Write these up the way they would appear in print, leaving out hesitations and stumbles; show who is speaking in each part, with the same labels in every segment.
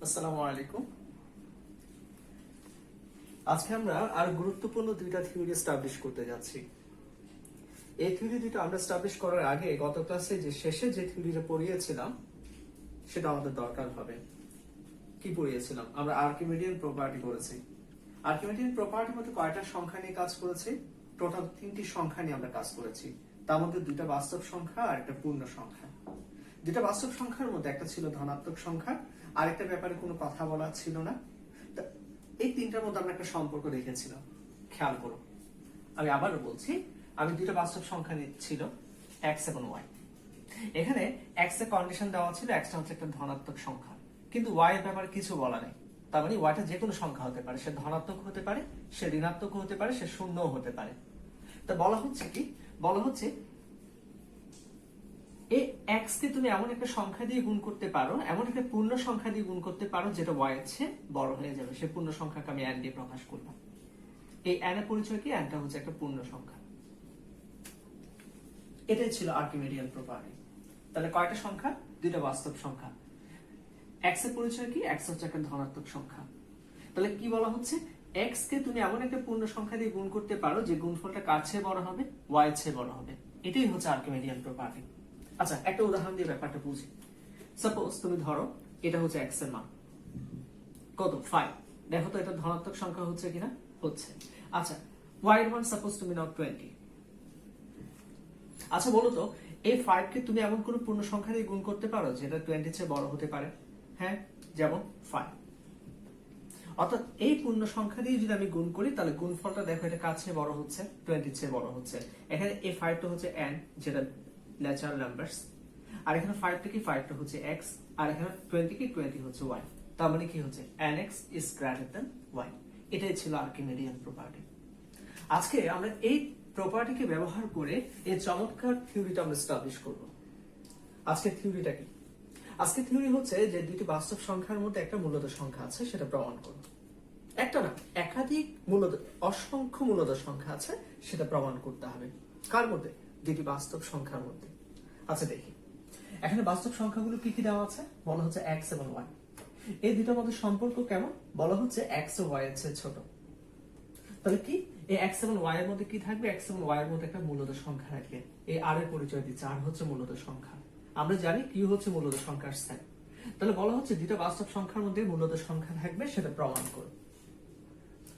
Speaker 1: আসসালামু আলাইকুম। আজকে আমরা আর গুরুত্বপূর্ণ দুইটা থিওরি এস্টাবলিশ করতে যাচ্ছি। এই থিওরি দুটো আমরা এস্টাবলিশ করার আগে গত ক্লাসে যে শেষে যে থিওরিটা পড়িয়েছিলাম সেটা আমাদের দরকার হবে। কি পড়িয়েছিলাম? আমরা আর্কিমিডিয়ান প্রপার্টি করেছি। আর্কিমিডিয়ান প্রপার্টির মধ্যে কয়টা সংখ্যা নিয়ে কাজ করেছি? টোটাল 3টি সংখ্যা নিয়ে আমরা কাজ করেছি। তার মধ্যে দুইটা বাস্তব সংখ্যা আর একটা পূর্ণ সংখ্যা। দুইটা বাস্তব সংখ্যার মধ্যে একটা ছিল ধনাত্মক সংখ্যা, আরেকটা ব্যাপারে কোনো কথা বলা ছিল না। এই তিনটার মধ্যে আমরা একটা সম্পর্ক রেখেছিলাম, খেয়াল করো। আমি আবারও বলছি, আমি দুইটা বাস্তব সংখ্যা ছিল এক্স এবং ওয়াই। এখানে এক্স এর কন্ডিশন দেওয়া ছিল এক্সটা হচ্ছে একটা ধনাত্মক সংখ্যা, কিন্তু ওয়াই এর ব্যাপারে কিছু বলা নেই। তার মানে ওয়াইটা যে কোনো সংখ্যা হতে পারে, সে ধনাত্মক হতে পারে, সে ঋণাত্মক হতে পারে, সে শূন্যও হতে পারে। তা বলা হচ্ছে কি, বলা হচ্ছে এই এক্স কে তুমি এমন একটা সংখ্যা দিয়ে গুণ করতে পারো, এমন একটা পূর্ণ সংখ্যা দিয়ে গুণ করতে পারো যেটা ওয়াই এর চেয়ে বড় হয়ে যাবে। সেই পূর্ণ সংখ্যাকে আমি এন দিয়ে প্রকাশ করলাম। এই এন এর পরিচয় কি? এনটা হচ্ছে একটা পূর্ণ সংখ্যা। এটাই ছিল আর্কিমিডিয়ান প্রপার্টি। তাহলে কয়টা সংখ্যা? দুইটা বাস্তব সংখ্যা। এক্স এর পরিচয় কি? এক্স হচ্ছে একটা ধনাত্মক সংখ্যা। তাহলে কি বলা হচ্ছে? এক্স কে তুমি এমন একটা পূর্ণ সংখ্যা দিয়ে গুণ করতে পারো যে গুণফলটা কার চেয়ে বড় হবে? ওয়াই এর চেয়ে বড় হবে। এটাই হচ্ছে আর্কিমিডিয়ান প্রপার্টি। আচ্ছা, একটা উদাহরণ দিয়ে ব্যাপারটা বুঝি। সাপোজ তুমি ধরো এটা হচ্ছে এক্স এর মান কত? 5। দেখো তো এটা ধনাত্মক সংখ্যা হচ্ছে কিনা? হচ্ছে। আচ্ছা, ওয়াই এর মান সাপোজ তুমি নাও 20। আচ্ছা বলো তো, এই 5 কে তুমি এমন কোন পূর্ণ সংখ্যা দিয়ে গুণ করতে পারো যেটা 20 চেয়ে বড় হতে পারে? হ্যাঁ, যেমন 5। অর্থাৎ এই পূর্ণ সংখ্যা দিয়ে যদি আমি গুণ করি তাহলে গুণফলটা দেখো এটা কার চেয়ে বড় হচ্ছে? 20 চেয়ে বড় হচ্ছে। এখানে এই 5 টা হচ্ছে n, যেটা ন্যাচারাল নাম্বারস, আর এখানে 5 টা কি? 5 টা হচ্ছে x, আর এখানে 20 কি? 20 হচ্ছে y। তার মানে কি হচ্ছে? nx is greater than y। এটাই ছিল আর্কিমিডিয়ান প্রপার্টি। আজকে আমরা এই প্রপার্টিকে ব্যবহার করে এই চমৎকার থিওরিটা আমরা এস্টাবলিশ করব। আজকে থিওরিটা কি? আজকে থিওরি হচ্ছে যে দুইটি বাস্তব সংখ্যার মধ্যে একটা মূলদ সংখ্যা আছে, সেটা প্রমাণ করব। একটা না, একাধিক মূলদ, অসংখ্য মূলদ সংখ্যা আছে, সেটা প্রমাণ করতে হবে। কার মধ্যে? দুইটি বাস্তব সংখ্যার মধ্যে। আচ্ছা দেখি এখানে বাস্তব সংখ্যাগুলো কি কি দেওয়া আছে। বলা হচ্ছে এক্স এবং ওয়াই। এই দুটোর মধ্যে সম্পর্ক কেমন? বলা হচ্ছে এক্স ও ওয়াই এর চেয়ে ছোট। তাহলে কি এই এক্স এবং ওয়াই এর মধ্যে কি থাকবে? এক্স এবং ওয়াই এর মধ্যে একটা মূলদ সংখ্যা থাকবে। এই আর এর পরিচয় দিচ্ছে, আর হচ্ছে মূলদ সংখ্যা। আমরা জানি কি হচ্ছে মূলদ সংখ্যার সেট। তাহলে বলা হচ্ছে দুটো বাস্তব সংখ্যার মধ্যে মূলদ সংখ্যা থাকবে, সেটা প্রমাণ করো।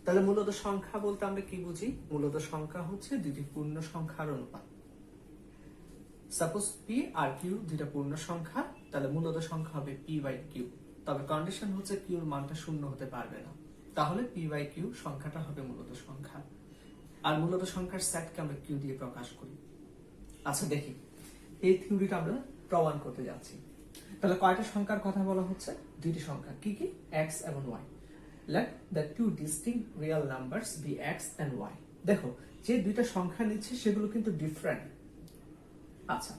Speaker 1: তাহলে মূলদ সংখ্যা বলতে আমরা কি বুঝি? মূলদ সংখ্যা হচ্ছে দুটি পূর্ণ সংখ্যার অনুপাত। সাপোজ পি আর কিউ দুইটা পূর্ণ সংখ্যা, তাহলে মূলদ সংখ্যা হবে পি বাই কিউ। তবে কন্ডিশন হচ্ছে কিউর মানটা শূন্য হতে পারবে না, তাহলে পি বাই কিউ সংখ্যাটা হবে মূলদ সংখ্যা। আর মূলদ সংখ্যার সেটকে আমরা কিউ দিয়ে প্রকাশ করি। আচ্ছা দেখি এই থিওরিটা আমরা প্রমাণ করতে যাচ্ছি। তাহলে কয়টা সংখ্যার কথা বলা হচ্ছে? দুইটি সংখ্যা। কি কি? এক্স এবং Y. Let the two distinct real numbers be x and y. দেখো যে দুইটা সংখ্যা নিচ্ছে সেগুলো কিন্তু ডিফারেন্ট। আচ্ছা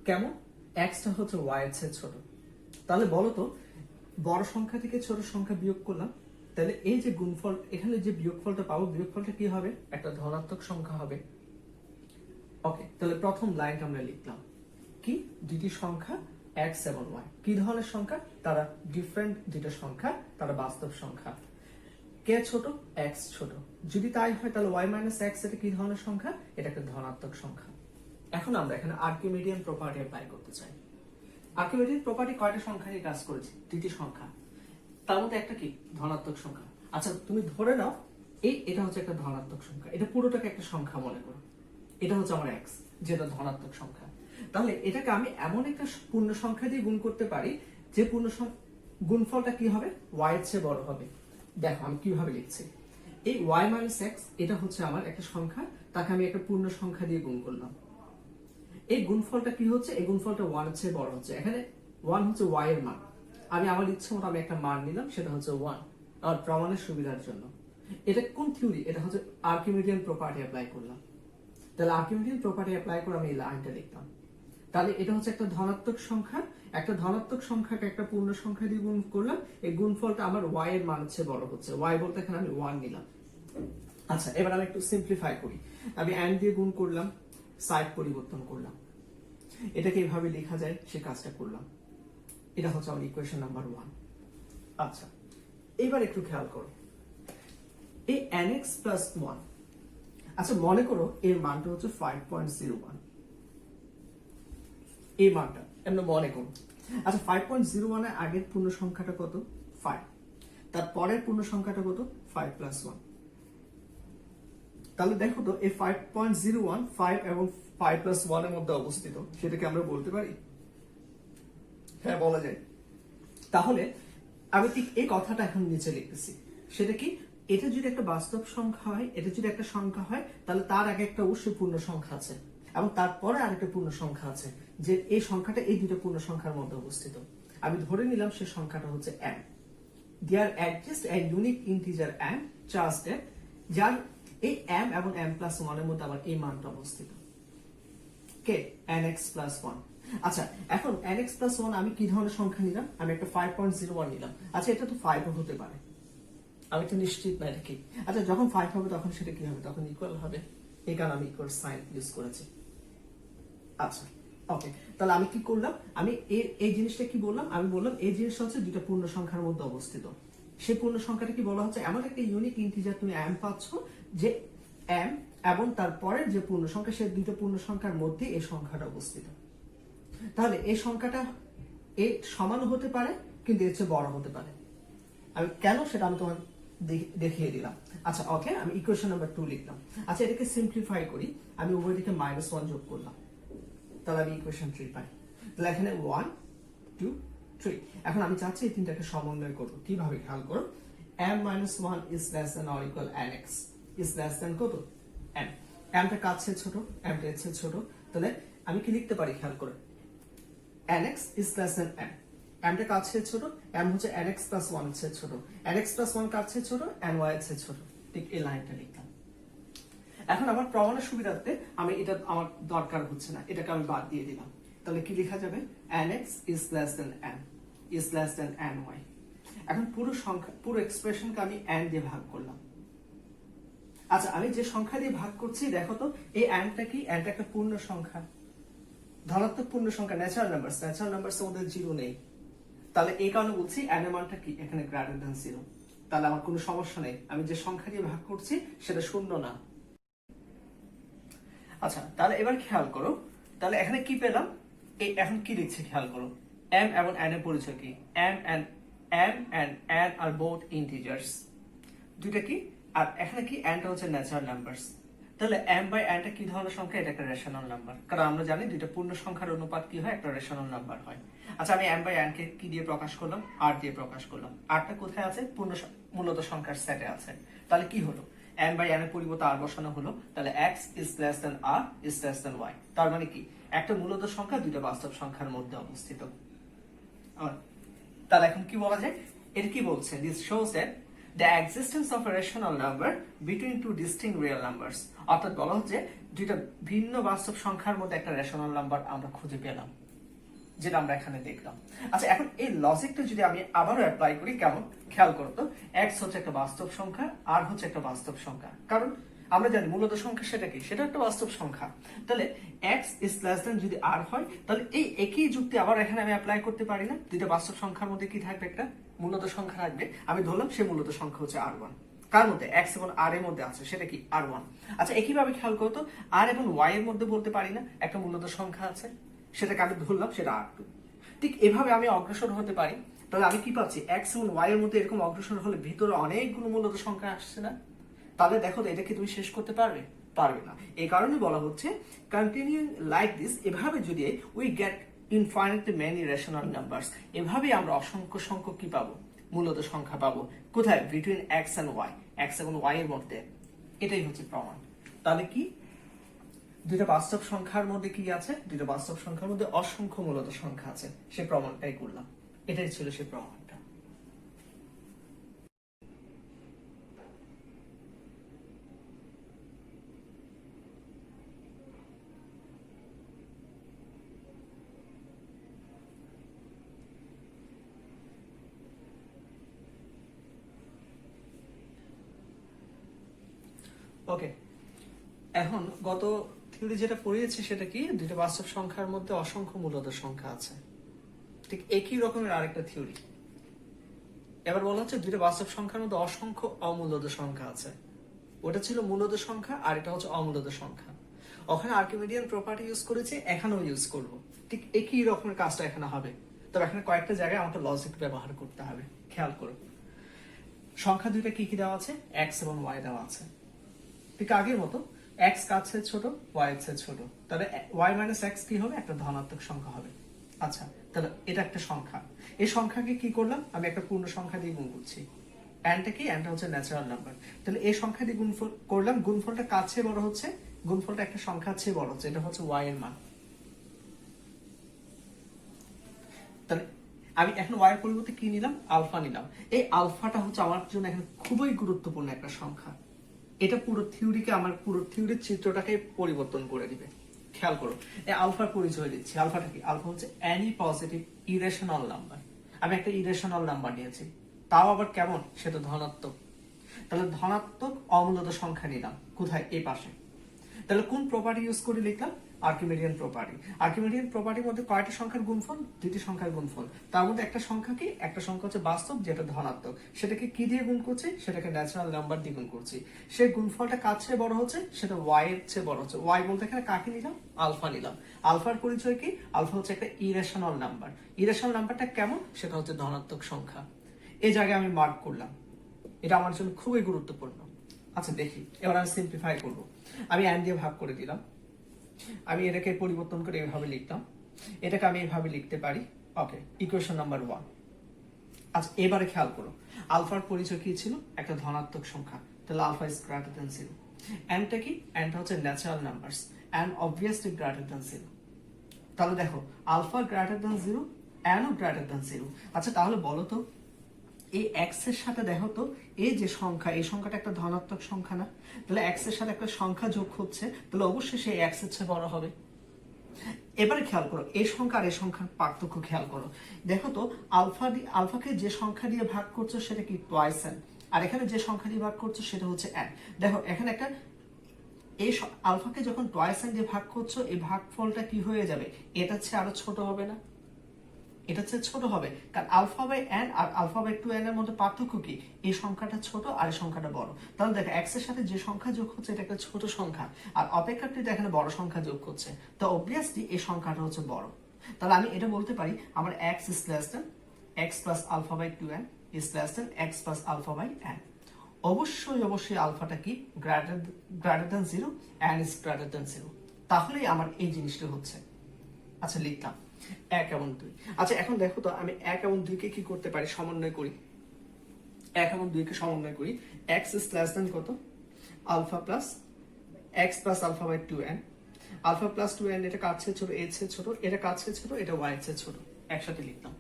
Speaker 1: কেমন? এক্সটা হচ্ছে ওয়াই এর চেয়ে ছোট। তাহলে বলো তো, বড় সংখ্যা থেকে ছোট সংখ্যা বিয়োগ করলাম, তাহলে এই যে গুণফল, এখানে যে বিয়োগফলটা পাবো, বিয়োগফলটা কি হবে? একটা ধনাত্মক সংখ্যা হবে। ওকে, তাহলে প্রথম লাইনটা আমরা লিখলাম কি? দুইটি সংখ্যা এক্স এবং ওয়াই। কি ধরনের সংখ্যা? তারা ডিফারেন্ট দুইটা সংখ্যা, তারা বাস্তব সংখ্যা। কে ছোট? এক্স ছোট। যদি তাই হয় তাহলে ওয়াই মাইনাস এক্স এটা কি ধরনের সংখ্যা? এটা একটা ধনাত্মক সংখ্যা। এখন আমরা এখানে আর্কিমিডিয়ান প্রপার্টি অ্যাপ্লাই করতে চাই। আর্কিমিডিয়ান প্রপার্টি কয়টা সংখ্যা নিয়ে কাজ করেছে? দুইটি সংখ্যা, তার মধ্যে একটা কি? ধনাত্মক সংখ্যা। আচ্ছা তুমি ধরে নাও এটা হচ্ছে একটা ধনাত্মক সংখ্যা, এটা পুরোটাকে একটা সংখ্যা মনে করো। এটা হচ্ছে আমার এক্স, যেটা ধনাত্মক সংখ্যা। তাহলে এটাকে আমি এমন একটা পূর্ণ সংখ্যা দিয়ে গুণ করতে পারি যে পূর্ণ গুণফলটা কি হবে? ওয়াই এর চেয়ে বড় হবে। দেখো আমি কিভাবে লিখছি। এই ওয়াই মাইনাস এক্স এটা হচ্ছে আমার একটা সংখ্যা, তাকে আমি একটা পূর্ণ সংখ্যা দিয়ে গুণ করলাম। এই গুণফলটা কি হচ্ছে? এই গুণফলটা 1 এর চেয়ে বড় হচ্ছে। এখানে 1 হচ্ছে y এর মান। আমি আমার ইচ্ছে মতো আমি একটা মান নিলাম, সেটা হচ্ছে 1 আমার প্রমাণের সুবিধার জন্য। এটা কোন থিওরি? এটা হচ্ছে আর্কিমিডিয়ান প্রপার্টি অ্যাপ্লাই করলাম। তাহলে আর্কিমিডিয়ান প্রপার্টি অ্যাপ্লাই করে আমি এই লাইনটা লিখলাম। তাহলে এটা হচ্ছে একটা ধনাত্মক সংখ্যা, একটা ধনাত্মক সংখ্যাকে একটা পূর্ণ সংখ্যা দিয়ে গুণ করলাম, এই গুণফলটা আমার y এর মান চেয়ে বড় হচ্ছে। y বলতে এখানে আমি 1 নিলাম। আচ্ছা এবার আমি একটু সিম্পলিফাই করি। আমি and দিয়ে গুণ করলাম, সাইড পরিবর্তন করলাম, এটাকে এইভাবে লেখা যায় সে কাজটা করলাম। এটা হচ্ছে আমার ইকুয়েশন নাম্বার 1। আচ্ছা, এবার একটু খেয়াল করো, এই nx প্লাস 1, আচ্ছা মনে করো এর মানটা হচ্ছে 5.01, এই মানটা আমরা মনে করো। আচ্ছা 5.01 এর আগের পূর্ণ সংখ্যাটা কত? 5। তার পরের পূর্ণ সংখ্যাটা কত? 5 প্লাস 1। তাহলে দেখো তো এই 5.01 5 এবং 5 প্লাস 1 এর মধ্যে অবস্থিত, সেটাকে আমরা বলতে পারি? হ্যাঁ বলা যায়। তাহলে আমি ঠিক এই কথাটা এখন নিচে লিখতেছি, সেটা কি, এটা যদি একটা বাস্তব সংখ্যা হয়, এটা যদি একটা সংখ্যা হয়, তাহলে তার আগে একটা অবশ্যই পূর্ণ সংখ্যা আছে এবং তারপরে আরেকটা পূর্ণ সংখ্যা আছে, যে এই সংখ্যাটা এই দুটো পূর্ণ সংখ্যার মধ্যে অবস্থিত। আমি ধরে নিলাম সেই সংখ্যাটা হচ্ছে m. There exists a unique integer m just that যার এই m এবং m প্লাস 1 এর মধ্যে আবার এই মানটা অবস্থিত, কে nx প্লাস 1। আচ্ছা এখন nx প্লাস 1 আমি কি ধরনের সংখ্যা নিলাম? আমি একটা 5.01 নিলাম। আচ্ছা এটা তো 5 হতে পারে, আমি তো নিশ্চিত না এটা কি। আচ্ছা যখন 5 হবে তখন সেটা কি হবে? তখন ইকুয়াল হবে, এই কারণে আমি ইকুয়াল সাইন ইউজ করেছি। আচ্ছা ওকে, তাহলে আমি কি করলাম, আমি এই জিনিসটা কি বললাম? আমি বললাম এই জিনিসটা হচ্ছে দুটো পূর্ণ সংখ্যার মধ্যে অবস্থিত। সেই পূর্ণ সংখ্যাটা কি বলা হচ্ছে? এমন একটা ইউনিক ইন্টিজার তুমি m পাচ্ছ, যে m এবং তারপরের যে পূর্ণ সংখ্যা, সেই দুটো পূর্ণ সংখ্যার মধ্যে এই সংখ্যাটা অবস্থিত। তাহলে এই সংখ্যাটা এর সমান হতে পারে, কিন্তু এর চেয়ে বড় হতে পারে। আমি কেন সেটা আমি তোমার দেখিয়ে দিলাম। আচ্ছা ওকে, আমি ইকুয়েশন নাম্বার 2 লিখলাম। আচ্ছা এটাকে সিম্পলিফাই করি, আমি উভয় দিকে -1 যোগ করলাম, তাহলে আমি ইকুয়েশন 3 পাই। তাহলে এখানে 1 2 3। এখন আমি চাচ্ছি এই তিনটাকে সমন্বয় করব। কিভাবে? খেয়াল করো, m - 1 is less than or equal nx is less than কত? m। m টা কার চেয়ে ছোট? m টা এর চেয়ে ছোট। তাহলে আমি কি লিখতে পারি? খেয়াল করো, nx is less than m। m টা কার চেয়ে ছোট? m হচ্ছে nx plus 1 এর চেয়ে ছোট। nx plus 1 কার চেয়ে ছোট? ny এর চেয়ে ছোট। ঠিক এই লাইনটা লিখলাম। এখন আমার প্রমাণের সুবিধার্থে আমি এটা আমার দরকার হচ্ছে না, এটাকে আমি বাদ দিয়ে দিলাম। তাহলে কি লেখা যাবে? nx is less than m is less than ny। এখন পুরো সংখ্যা, পুরো এক্সপ্রেশনকে আমি n দিয়ে ভাগ করলাম। আচ্ছা আমি যে সংখ্যা দিয়ে ভাগ করছি, দেখো তো এই nটা কি? nটা একটা পূর্ণ সংখ্যা, ধনাত্মক পূর্ণ সংখ্যা, ন্যাচারাল নাম্বারস। ন্যাচারাল নাম্বারস এর মধ্যে 0 নেই। তাহলে এই কারণে বলছি n এর মানটা কি? এখানে গ্রেটার দ্যান 0। তাহলে আমার কোনো সমস্যা নেই, আমি যে সংখ্যা দিয়ে ভাগ করছি সেটা শূন্য না। আচ্ছা তাহলে এবার খেয়াল করো, তাহলে এখানে কি পেলাম? এই এখন কি লিখছি খেয়াল করো, m এবং n এর পরিচয় কি? m and n are both integers, দুইটা কি? আর এখানে কি? n টা হচ্ছে ন্যাচারাল নাম্বারস। তাহলে m বাই n টা কি ধরনের সংখ্যা? এটা একটা রেশনাল নাম্বার, কারণ আমরা জানি দুইটা পূর্ণ সংখ্যার অনুপাত কি হয়? একটা রেশনাল নাম্বার হয়। আচ্ছা আমি m বাই n কে কি দিয়ে প্রকাশ করলাম? r দিয়ে প্রকাশ করলাম। r টা কোথায় আছে? মূলত সংখ্যার সেটে আছে। তাহলে কি হলো? m বাই n এর পরিবর্তে r বসানো হলো, তাহলে x is less than r is less than y। তার মানে কি? একটা মূলত সংখ্যা দুইটা বাস্তব সংখ্যার মধ্যে অবস্থিত। তাহলে এখন কি বলা যায়? এটা কি বলছে? This shows that the existence of a rational number between two distinct real numbers। অর্থাৎ বলা হচ্ছে দুইটা ভিন্ন বাস্তব সংখ্যার মধ্যে একটা রেশনাল নাম্বার আমরা খুঁজে পেলাম, যেটা আমরা এখানে দেখলাম। আচ্ছা এখন এই লজিকটা যদি আমি আবারও অ্যাপ্লাই করি, কেমন? খেয়াল করো তো, x হচ্ছে একটা বাস্তব সংখ্যা, r হচ্ছে একটা বাস্তব সংখ্যা, কারণ আমরা জানি মূলত সংখ্যা সেটা কি? সেটা একটা বাস্তব সংখ্যা। তাহলে x is less than যদি r হয়, তাহলে এই একই যুক্তি আবার এখানে আমি অ্যাপ্লাই করতে পারি না? দুইটা বাস্তব সংখ্যার মধ্যে কি থাকবে? একটা মূলত সংখ্যা থাকবে। আমি ধরলাম সেই মূলত সংখ্যা হচ্ছে r1। কার মধ্যে? x এবং r এর মধ্যে আছে, সেটা কি? r1। আচ্ছা একইভাবে খেয়াল করো তো, r এবং y এর মধ্যে বলতে পারি না একটা মূলত সংখ্যা আছে, সেটাকে আমি ধরলাম সেটা r2। ঠিক এভাবে আমি অগ্রসর হতে পারি। তাহলে আমি কি পাচ্ছি? x এবং y এর মধ্যে এরকম অগ্রসর হলে ভিতরে অনেকগুলো মূলত সংখ্যা আসছে না? তাহলে দেখো তো এটা কি তুমি শেষ করতে পারবে? পারবে না। এই কারণে বলা হচ্ছে কন্টিনিউইং লাইক দিস, এভাবে যদি we get infinitely many rational numbers, এভাবে আমরা অসংখ্য সংখ্যক কি পাবো? মূলত সংখ্যা পাবো। কোথায়? Between x and y, x এবং y এর মধ্যে। এটাই হচ্ছে প্রমাণ। তাহলে কি দুইটা বাস্তব সংখ্যার মধ্যে কি আছে? দুইটা বাস্তব সংখ্যার মধ্যে অসংখ্য মূলত সংখ্যা আছে, সে প্রমাণটাই করলাম। এটাই ছিল সে প্রমাণটা। ওকে, এখন গত থিওরি যেটা পড়িয়েছি সেটা কি? দুইটা বাস্তব সংখ্যার মধ্যে অসংখ্য মূলত সংখ্যা আছে। ঠিক একই রকমের আরেকটা থিওরি, এবার বলা হচ্ছে দুইটা বাস্তব সংখ্যার মধ্যে অসংখ্য অমূল্যদ সংখ্যা আছে। ওটা ছিল মূল্যদ সংখ্যা আর এটা হচ্ছে অমূল্যদ সংখ্যা। ওখানে আর্কিমিডিয়ান প্রপার্টি ইউজ করেছি, এখানেও ইউজ করব। ঠিক একই রকমের কাজটা এখানে হবে, তবে এখানে কয়েকটা জায়গায় আমাকে লজিক ব্যবহার করতে হবে। খেয়াল করো, সংখ্যা দুইটা কি কি দেওয়া আছে, এক্স এবং ওয়াই দেওয়া আছে। ঠিক আগের মতো এক্স কাছে ছোট, ওয়াই এর চেয়ে ছোট, তাহলে ওয়াই মাইনাস এক্স কি হবে, একটা ধনাত্মক সংখ্যা হবে। আচ্ছা, তাহলে এটা একটা সংখ্যা। এই সংখ্যাকে কি করলাম, আমি একটা পূর্ণ সংখ্যা দিয়ে গুণ করছি। এনটা কি, এনটা হচ্ছে ন্যাচারাল নাম্বার। তাহলে এই সংখ্যা দিয়ে গুণফল করলাম, গুণফলটা কাছে বড় হচ্ছে, গুণফলটা একটা সংখ্যার চেয়ে বড় হচ্ছে, এটা হচ্ছে ওয়াই এর মান। তাহলে আমি এখন ওয়াই এর পরিবর্তে কি নিলাম, আলফা নিলাম। এই আলফাটা হচ্ছে আমার জন্য এখন খুবই গুরুত্বপূর্ণ একটা সংখ্যা। এটা পুরো থিওরিকে, আমার পুরো থিওরির চিত্রটাকে পরিবর্তন করে দিবে। খেয়াল করো, এই আলফার পরিচয় দিচ্ছি। আলফাটা কি, আলফা হচ্ছে এনি পজিটিভ ইরেশনাল নাম্বার। আমি একটা ইরেশনাল নাম্বার নিয়েছি, তাও আবার কেমন, সেটা ধনাত্মক। তাহলে ধনাত্মক অমূল্যদ সংখ্যা নিলাম কোথায়, এই পাশে। তাহলে কোন প্রপার্টি ইউজ করে লিখলাম, আর্কিমিডিয়ান প্রপার্টি। আর্কিমিডিয়ান প্রপার্টির মধ্যে কয়টা সংখ্যার গুণফল, দুইটি সংখ্যার গুণফল। তার মধ্যে একটা সংখ্যা কি, একটা সংখ্যা হচ্ছে বাস্তব যেটা ধনাত্মক, সেটাকে কি দিয়ে গুণ করছি, সেটাকে ন্যাচারাল নাম্বার দিয়ে গুণ করছি। সেই গুণফলটা কার চেয়ে বড় হচ্ছে, সেটা ওয়াই এর চেয়ে বড় হচ্ছে। ওয়াই বলতে এখানে কাকে নিলাম, আলফা নিলাম। আলফার পরিচয় কি, আলফা হচ্ছে একটা ইরেশনাল নাম্বার। ইরেশনাল নাম্বারটা কেমন, সেটা হচ্ছে ধনাত্মক সংখ্যা। এই জায়গায় আমি মার্ক করলাম, এটা আমার জন্য খুবই গুরুত্বপূর্ণ। আচ্ছা দেখি, এবার আমি সিম্পলিফাই করব। আমি এন দিয়ে ভাগ করে দিলাম, আমি এটাকে পরিবর্তন করে এভাবে লিখতাম, এটাকে আমি এভাবে লিখতে পারি। ওকে, ইকুয়েশন নাম্বার 1। আচ্ছা এবারে খেয়াল করো, আলফার পরিচয় কি ছিল, একটা ধনাত্মক সংখ্যা। তাহলে আলফা ইজ গ্রেটার দ্যান 0। এনটা কি, এনটা হচ্ছে natural numbers, and obviously greater than 0। তাহলে দেখো, আলফা গ্রেটার দ্যান 0, এনও গ্রেটার দ্যান 0। আচ্ছা তাহলে বলো তো, এই এক্স এর সাথে দেখো তো, এই যে সংখ্যা, এই সংখ্যাটা একটা ধনাত্মক সংখ্যা না? তাহলে এক্স এর সাথে একটা সংখ্যা যোগ হচ্ছে, তাহলে অবশ্যই সেই এক্স এর চেয়ে বড় হবে। এবারে খেয়াল করো, এই সংখ্যা আর এই সংখ্যার পার্থক্য খেয়াল করো। দেখো তো, আলফাকে যে সংখ্যা দিয়ে ভাগ করছো সেটা কি, টুয়াইস এন। আর এখানে যে সংখ্যা দিয়ে ভাগ করছো সেটা হচ্ছে এন। দেখো এখানে একটা, এই আলফাকে যখন টুয়াইস এন দিয়ে ভাগ করছো, এই ভাগফলটা কি হয়ে যাবে, এটা চেয়ে আরো ছোট হবে না? এটা হচ্ছে ছোট হবে, কারণ আলফা বাই এন আর আলফা বাই 2n এর মধ্যে পার্থক্য কি, এই সংখ্যাটা ছোট আর এই সংখ্যাটা বড়। তাহলে দেখো এক্স এর সাথে যে সংখ্যা যোগ হচ্ছে এটা একটা ছোট সংখ্যা, আর অপেক্ষাকৃত এখানে বড় সংখ্যা যোগ হচ্ছে, তো অবভিয়াসলি এই সংখ্যাটা হচ্ছে বড়। তাহলে আমি এটা বলতে পারি, আমার x is less than x plus alpha by 2n is less than x plus alpha by n। অবশ্যই আলফাটা কি, greater than 0, n is greater than 0। তাহলেই আমার এই জিনিসটা হচ্ছে। আচ্ছা লিখলাম 1 এবং 2। আচ্ছা এখন দেখো তো, আমি 1 এবং 2 কে কি করতে পারি, সমন্বয় করি। 1 এবং 2 কে সমন্বয় করি, x ইজ লেস দেন কত, alpha plus x plus alpha by 2n। Alpha plus 2n এটা কার চেয়ে ছোট, এর চেয়ে ছোট, এটা কার চেয়ে ছোট, এটা y এর চেয়ে ছোট। একসাথে লিখলাম।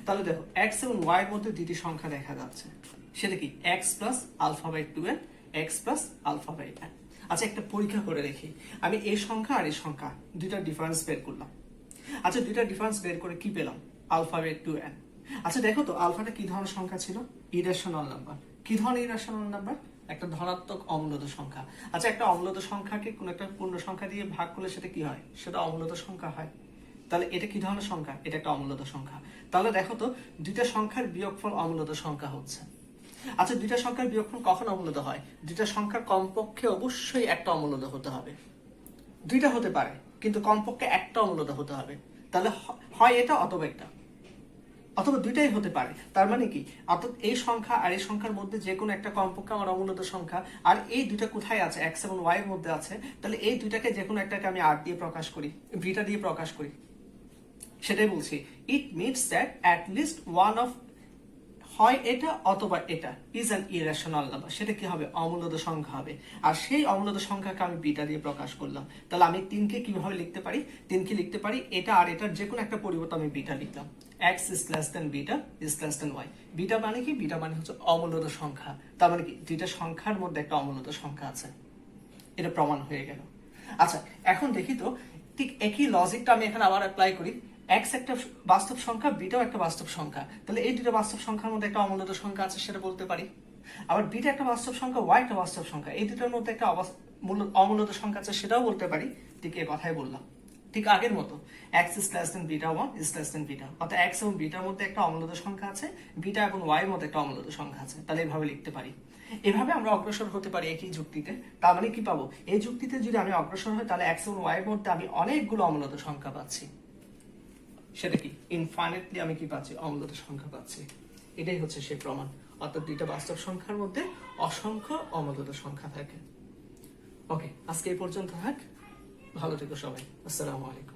Speaker 1: তাহলে দেখো x এবং y এর মধ্যে দুটি সংখ্যা দেখা যাচ্ছে, সেটা কি, x plus alpha by 2n, x plus alpha by n। আচ্ছা একটা পরীক্ষা করে দেখি, আমি এই সংখ্যা আর এই সংখ্যা দুইটা ডিফারেন্স বের করলাম। আচ্ছা দুইটা ডিফারেন্স বের করে কি পেলাম, আলফা বাই 2n। আচ্ছা দেখো তো, আলফাটা কি ধরনের সংখ্যা ছিল, ইরেশনাল নাম্বার। কি ধরনের ইরেশনাল নাম্বার, একটা ধনাত্মক অমূল্যদ সংখ্যা। আচ্ছা একটা অমূল্যদ সংখ্যাকে কোন একটা পূর্ণ সংখ্যা দিয়ে ভাগ করলে সেটা কি হয়, সেটা অমূল্যদ সংখ্যা হয়। তাহলে এটা কি ধরনের সংখ্যা, এটা একটা অমূল্যদ সংখ্যা। তাহলে দেখো তো, দুইটা সংখ্যার বিয়োগফল অমূল্যদ সংখ্যা হচ্ছে। আচ্ছা দুইটা সংখ্যার বিয়োগফল কখন অমূল্যদ হয়, দুইটা সংখ্যার কমপক্ষে অবশ্যই একটা অমূল্যদ হতে হবে। দুইটা হতে পারে, কিন্তু কমপক্ষে একটা অমূল্যদ হতে হবে। তাহলে হয় এটা অথবা এটা, অথবা দুইটাই হতে পারে। তার মানে কি, অর্থাৎ এই সংখ্যা আর এই সংখ্যার মধ্যে যে কোনো একটা কমপক্ষে আমার অমূল্যদ সংখ্যা, আর এই দুইটা কোথায় আছে, এক্স এবং ওয়াই এর মধ্যে আছে। তাহলে এই দুইটাকে যে কোনো একটাকে আমি আর দিয়ে প্রকাশ করি, বিটা দিয়ে প্রকাশ করি, সেটাই বলছি। It means that at least one of, হয় এটা অথবা এটা ইজ অ্যান ইরেশনাল নাম্বার, সেটা কি হবে, অমূল্যদ সংখ্যা হবে। আর সেই অমূল্যদ সংখ্যাকে আমি বিটা দিয়ে প্রকাশ করলাম। তাহলে আমি 3কে কিভাবে লিখতে পারি, 3কে লিখতে পারি এটা আর এটার যে কোনো একটা পরিবর্তে আমি বিটা লিখলাম, x is less then beta is less then y। Beta মানে কি, বিটা মানে হচ্ছে অমূল্যদ সংখ্যা। তার মানে কি, দুইটা সংখ্যার মধ্যে একটা অমূল্যদ সংখ্যা আছে, এটা প্রমাণ হয়ে গেল। আচ্ছা এখন দেখি তো, ঠিক একই লজিকটা আমি এখানে আবার অ্যাপ্লাই করি। x একটা বাস্তব সংখ্যা, বিটাও একটা বাস্তব সংখ্যা, তাহলে এই দুটো বাস্তব সংখ্যার মধ্যে একটা অমূল্যদ সংখ্যা আছে সেটা বলতে পারি। আবার বিটা একটা বাস্তব সংখ্যা, y একটা বাস্তব সংখ্যা, এই দুটোর মধ্যে একটা অমূল্যদ সংখ্যা আছে সেটাও বলতে পারি। ঠিক এই কথাই বললাম। ঠিক আগের মতো x is less than beta 1 is less than beta, অর্থাৎ x এবং বিটার মধ্যে একটা অমূলত সংখ্যা আছে, বিটা এবং y এর মধ্যে একটা অমূলত সংখ্যা আছে, তাহলে এভাবে লিখতে পারি। এভাবে আমরা অগ্রসর হতে পারি একই যুক্তিতে। তার মানে কি পাবো, এই যুক্তিতে যদি আমি অগ্রসর হই তাহলে x এবং y এর মধ্যে আমি অনেকগুলো অমূলত সংখ্যা পাচ্ছি। সেটা কি, ইনফাইনাইটলি আমি কি পাচ্ছি, অমূলত সংখ্যা পাচ্ছি। এটাই হচ্ছে সেই প্রমাণ, অর্থাৎ দুইটা বাস্তব সংখ্যার মধ্যে অসংখ্য অমূলত সংখ্যা থাকে। ওকে, আজকে এই পর্যন্ত থাক, ভালো থেকো সবাই, আসসালামু আলাইকুম।